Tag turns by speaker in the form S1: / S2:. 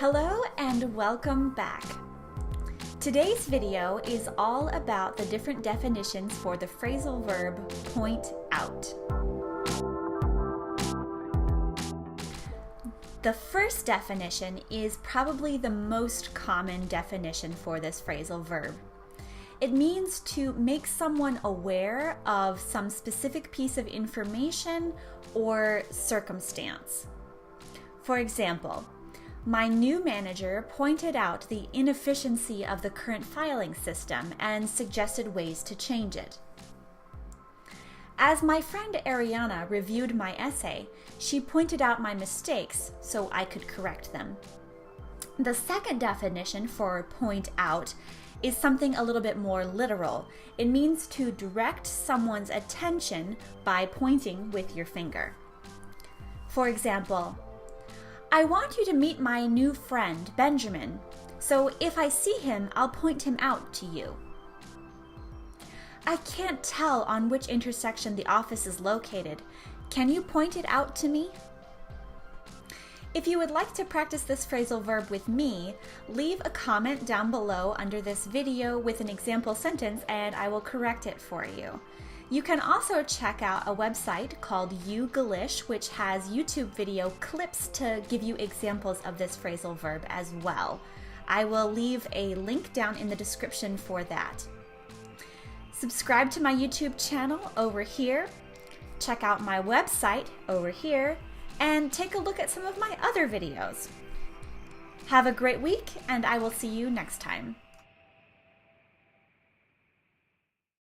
S1: Hello and welcome back. Today's video is all about the different definitions for the phrasal verb point out. The first definition is probably the most common definition for this phrasal verb. It means to make someone aware of some specific piece of information or circumstance. For example, my new manager pointed out the inefficiency of the current filing system and suggested ways to change it. As my friend Ariana reviewed my essay, she pointed out my mistakes so I could correct them. The second definition for point out is something a little bit more literal. It means to direct someone's attention by pointing with your finger. For example, I want you to meet my new friend, Benjamin, so if I see him, I'll point him out to you. I can't tell on which intersection the office is located. Can you point it out to me? If you would like to practice this phrasal verb with me, leave a comment down below under this video with an example sentence and I will correct it for you. You can also check out a website called YouGlish, which has YouTube video clips to give you examples of this phrasal verb as well. I will leave a link down in the description for that. Subscribe to my YouTube channel over here, check out my website over here, and take a look at some of my other videos. Have a great week, and I will see you next time.